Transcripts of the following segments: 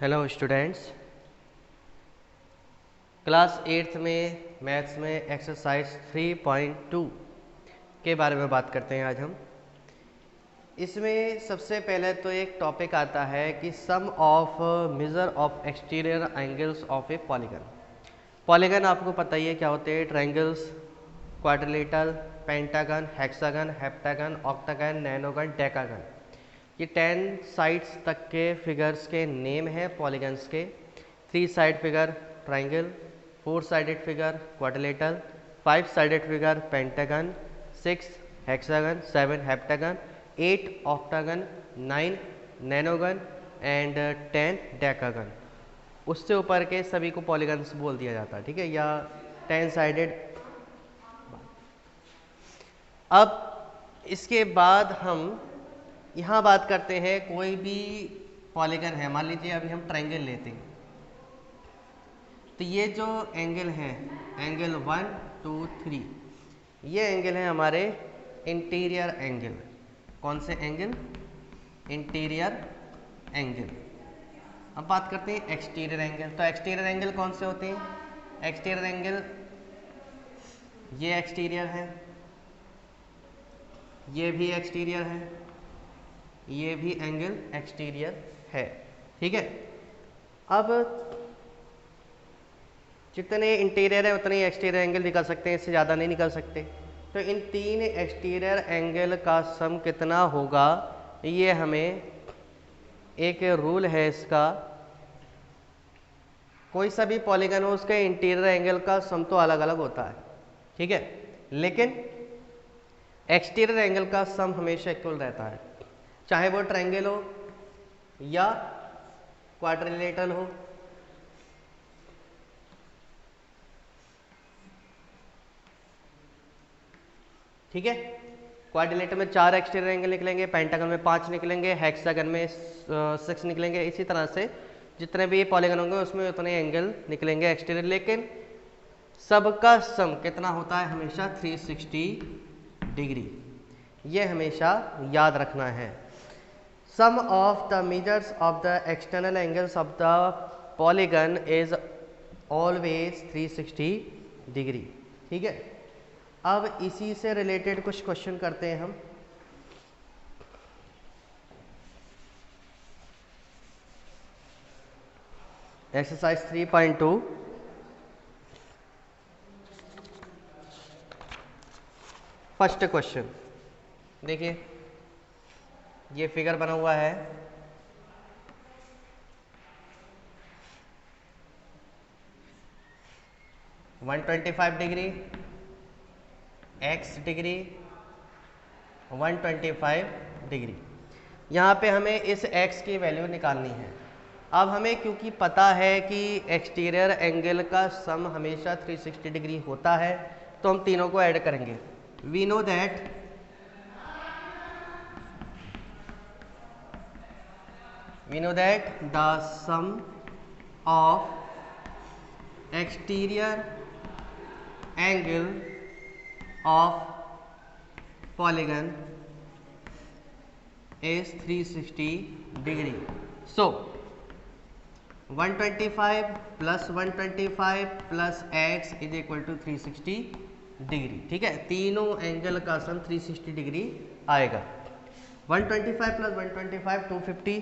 Hello students, class 8th में maths में exercise 3.2 के बारे में बात करते हैं आज हम। इसमें सबसे पहले तो एक टॉपिक आता है कि sum of measure of exterior angles of a polygon. Polygon आपको पता ही है क्या होते हैं, triangles, quadrilateral, pentagon, hexagon, heptagon, octagon, nonagon, decagon. ये 10 साइड्स तक के फिगर्स के नेम है पॉलीगन्स के। 3 side figure triangle, 4 sided figure quadrilateral, 5 sided figure pentagon, 6 hexagon, 7 heptagon, 8 octagon, 9 nonagon and 10 decagon. उससे ऊपर के सभी को पॉलीगन्स बोल दिया जाता है, ठीक है, या 10 साइडेड। अब इसके बाद हम यहाँ बात करते हैं, कोई भी पॉलीगन है, मान लीजिए अभी हम ट्रायंगल लेते हैं, तो ये जो एंगल है, एंगल 1 2 3, ये एंगल है हमारे इंटीरियर एंगल। कौन से एंगल? Interior angle. अब बात करते हैं एक्सटीरियर एंगल। तो एक्सटीरियर एंगल कौन से होते हैं? एक्सटीरियर एंगल, ये एक्सटीरियर है, ये भी एक्सटीरियर है, ये भी एंगल एक्सटीरियर है, ठीक है। अब जितने इंटीरियर है उतने एक्सटीरियर एंगल निकाल सकते हैं, इससे ज़्यादा नहीं निकाल सकते। तो इन 3 एक्सटीरियर एंगल का सम कितना होगा, ये हमें एक रूल है इसका। कोई सा भी पॉलीगन हो, उसके इंटीरियर एंगल का सम तो अलग अलग होता है, ठीक है, लेकिन एक्सटीरियर एंगल का सम हमेशा इक्वल रहता है, चाहे वो ट्रायंगल हो या क्वाड्रिलेटरल हो। ठीक है, क्वाड्रिलेटर में 4 एक्सटीरियर एंगल निकलेंगे, पेंटागन में 5 निकलेंगे, हेक्सागन में 6 निकलेंगे। इसी तरह से जितने भी पॉलीगन होंगे उसमें उतने एंगल निकलेंगे एक्सटीरियर, लेकिन सबका सम कितना होता है? हमेशा 360 डिग्री। ये हमेशा याद रखना है। Sum of the measures of the external angles of the polygon is always 360 degree, ठीक है। अब इसी से रिलेटेड कुछ क्वेश्चन करते हैं हम। एक्सरसाइज 3.2, फर्स्ट क्वेश्चन देखिए, ये फिगर बना हुआ है, one 125 degree, x degree, 125 degree. यहाँ पे हमें इस x की वैल्यू निकालनी है। अब हमें क्योंकि पता है कि एक्सटीरियर एंगल का सम हमेशा 360 डिग्री होता है, तो हम तीनों को ऐड करेंगे। We know that the sum of exterior angle of polygon is 360 degree. So 125 plus 125 plus x is equal to 360 degree, ठीक है। तीनों एंगल का सम 360 डिग्री आएगा। 125 plus 125 250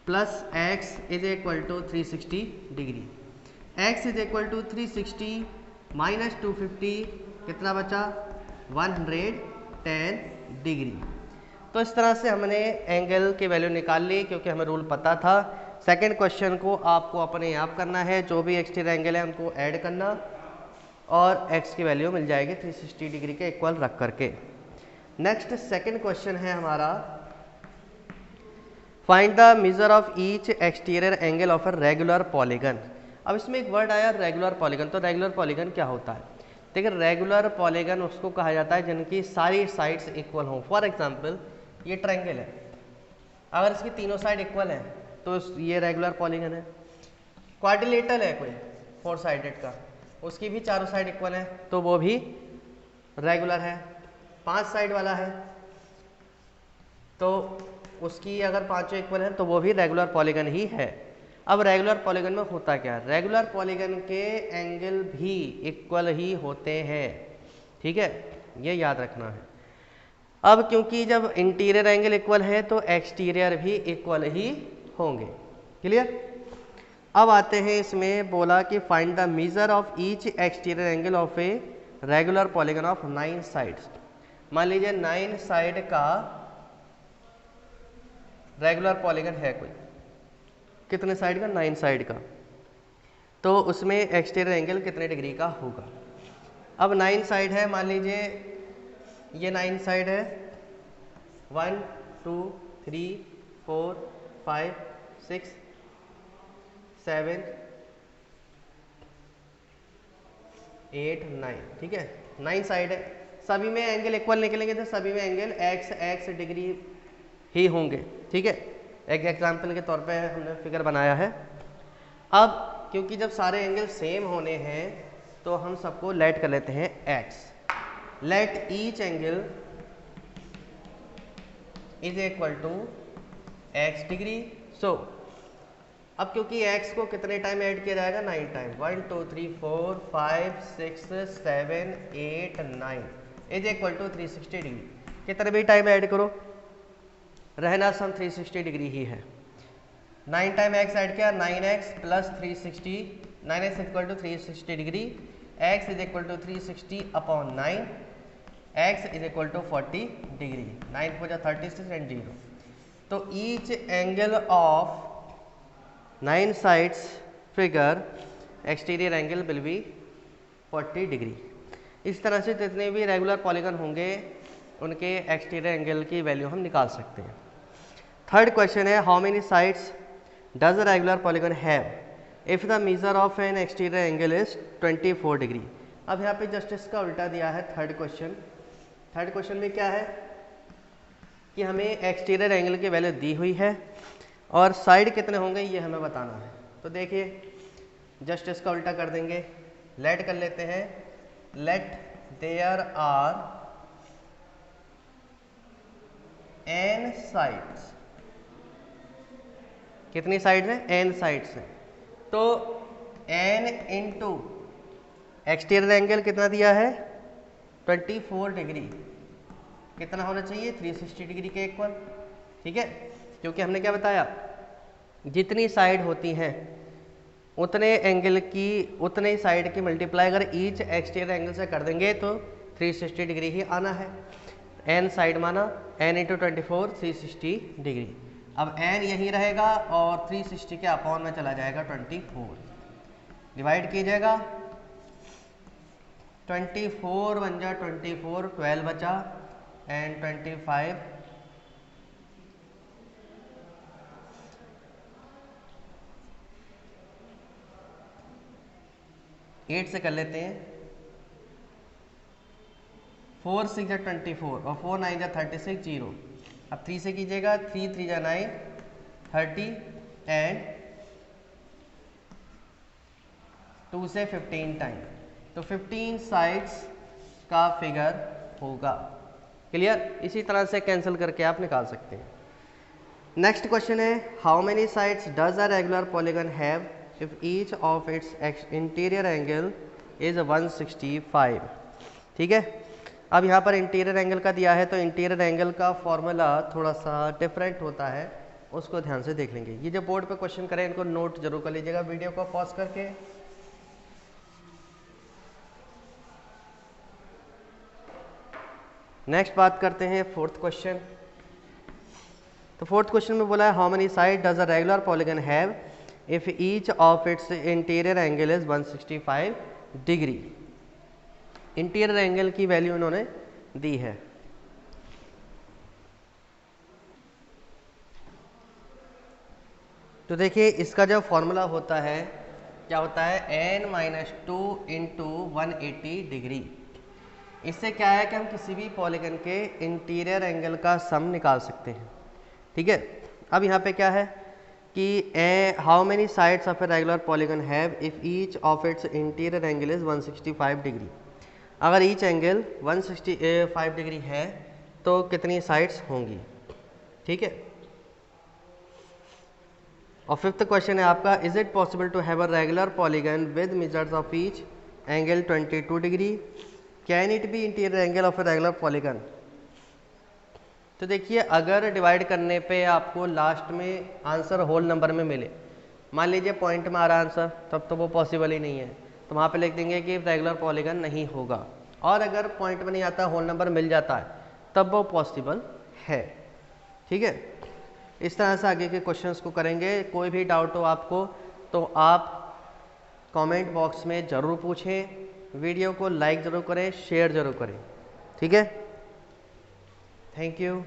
plus x is equal to 360 degree. x is equal to 360 minus 250 कितना बचा? 110 degree. तो इस तरह से हमने एंगल की वैल्यू निकाल ली, क्योंकि हमें रूल पता था। सेकंड क्वेश्चन को आपको अपने आप करना है, जो भी एक्सटीरियर एंगल है उनको ऐड करना, और x की वैल्यू मिल जाएगी 360 डिग्री के इक्वल रख करके। नेक्स्ट सेकंड क्वेश्चन है हमारा, find the measure of each exterior angle of a regular polygon. अब इसमें एक वर्ड आया रेगुलर पॉलीगन। तो रेगुलर पॉलीगन क्या होता है? देखिए, रेगुलर पॉलीगन उसको कहा जाता है जिनकी सारी साइड्स इक्वल हों। फॉर एग्जांपल ये ट्रायंगल है, अगर इसकी तीनों साइड इक्वल है तो ये रेगुलर पॉलीगन है। क्वाड्रिलेटरल है कोई 4 साइडेड का, उसकी भी चारों साइड इक्वल है तो वो भी रेगुलर है। 5 साइड वाला है तो उसकी अगर पांचों इक्वल हैं तो वो भी रेगुलर पॉलीगन ही है। अब रेगुलर पॉलीगन में होता क्या है, रेगुलर पॉलीगन के एंगल भी इक्वल ही होते हैं, ठीक है, ये याद रखना है। अब क्योंकि जब इंटीरियर एंगल इक्वल है तो एक्सटीरियर भी इक्वल ही होंगे। क्लियर। अब आते हैं, इसमें बोला कि find the measure of each exterior angle of a regular polygon of 9 sides. मान लीजिए 9 साइड का रेगुलर पॉलीगन है कोई, कितने साइड का, 9 साइड का, तो उसमें एक्सटीरियर एंगल कितने डिग्री का होगा। अब 9 साइड है, मान लीजिए ये 9 साइड है, 1 2 3 4 5 6 7 8 9, ठीक है, 9 साइड है, सभी में एंगल इक्वल निकलेंगे तो सभी में एंगल x डिग्री ही होंगे, ठीक है। एक एग्जांपल के तौर पे हमने फिगर बनाया है। अब क्योंकि जब सारे एंगल सेम होने हैं तो हम सबको लेट कर लेते हैं x, let each angle is equal to x degree. So अब क्योंकि x को कितने टाइम ऐड किया जाएगा, 9 time, 1 2 3 4 5 6 7 8 9 is equal to 360 degree. कितने भी टाइम ऐड करो, रहना सम 360 डिग्री ही है। 9 टाइम x ऐड किया, 9x plus 360, 9x equal to 360 degree, x is equal to 360 upon 9, x is equal to 40 degree, 9 को 36 एंड 0। तो each angle of 9 sides figure exterior angle will be 40 degree. इस तरह से जितने भी regular polygon होंगे उनके एक्सटीरियर एंगल की वैल्यू हम निकाल सकते हैं। थर्ड क्वेश्चन है, how many sides does a regular polygon have if the measure of N exterior angle is 24 degree. अब यहाँ पे जस्ट इसका उल्टा दिया है थर्ड क्वेश्चन। थर्ड क्वेश्चन में क्या है कि हमें एक्सटीरियर एंगल की वैल्यू दी हुई है और साइड कितने होंगे ये हमें बताना है। तो देखिए जस्ट इसका उल्टा कर देंगे, लेट कर लेते हैं, let there are n sides. कितनी साइड्स हैं, n साइड्स हैं, तो n इंटू एक्सटीरियर एंगल कितना दिया है 24 डिग्री, कितना होना चाहिए 360 डिग्री के इक्वल, ठीक है। क्योंकि हमने क्या बताया, जितनी साइड होती हैं उतने एंगल की उतने ही साइड की मल्टीप्लाई अगर ईच एक्सटीरियर एंगल से कर देंगे तो 360 डिग्री ही आना है। n साइड माना, n इंटू 24 360 डिग्री। अब n यही रहेगा और 360 के अपॉन में चला जाएगा 24, डिवाइड कीजिएगा, 24 बन जा 24, 12 बचा एंड 25 8 से कर लेते हैं, 4 6 जा 24 और 4 9 जा 36 0। अब 3 से कीजिएगा, 3 3 जा 9 30 एंड 2 से 15 टाइम, तो 15 साइड्स का फिगर होगा। क्लियर। इसी तरह से कैंसिल करके आप निकाल सकते हैं। नेक्स्ट क्वेश्चन है, how many sides does a regular polygon have if each of its interior angle is 165। ठीक है। अब यहाँ पर इंटीरियर एंगल का दिया है तो इंटीरियर एंगल का फॉर्मूला थोड़ा सा डिफरेंट होता है, उसको ध्यान से देख लेंगे। ये जो बोर्ड पे क्वेश्चन करें इनको नोट जरूर कर लीजिएगा वीडियो को पॉज करके। नेक्स्ट बात करते हैं फोर्थ क्वेश्चन। तो फोर्थ क्वेश्चन में बोला है how many side does a regular polygon have if each of its interior angle is 165 degree. Interior angle की वैल्यू इन्होंने दी है। तो देखिए इसका जो फॉर्मूला होता है क्या होता है, n-2 इंटू 180 डिग्री। इससे क्या है कि हम किसी भी पॉलीगन के इंटीरियर एंगल का सम निकाल सकते हैं। ठीक है। अब यहाँ पे क्या है कि how many sides of a regular polygon have if each of its interior angle is 165 degree. अगर ईच एंगल 165 डिग्री है तो कितनी साइड्स होंगी। ठीक है। और फिफ्थ क्वेश्चन है आपका, is it possible to have a regular polygon with measures of each angle 22 degree, can it be interior angle of a regular polygon. तो देखिए अगर डिवाइड करने पे आपको लास्ट में आंसर होल नंबर में मिले, मान लीजिए पॉइंट में आ रहा आंसर, तब तो वो पॉसिबल ही नहीं है, तो वहाँ पे लिख देंगे कि रेगुलर पॉलीगन नहीं होगा। और अगर पॉइंट में नहीं आता, होल नंबर मिल जाता है, तब वो पॉसिबल है। ठीक है, इस तरह से आगे के क्वेश्चंस को करेंगे। कोई भी डाउट हो आपको तो आप कमेंट बॉक्स में ज़रूर पूछें, वीडियो को लाइक ज़रूर करें, शेयर ज़रूर करें। ठीक है, थैंक यू।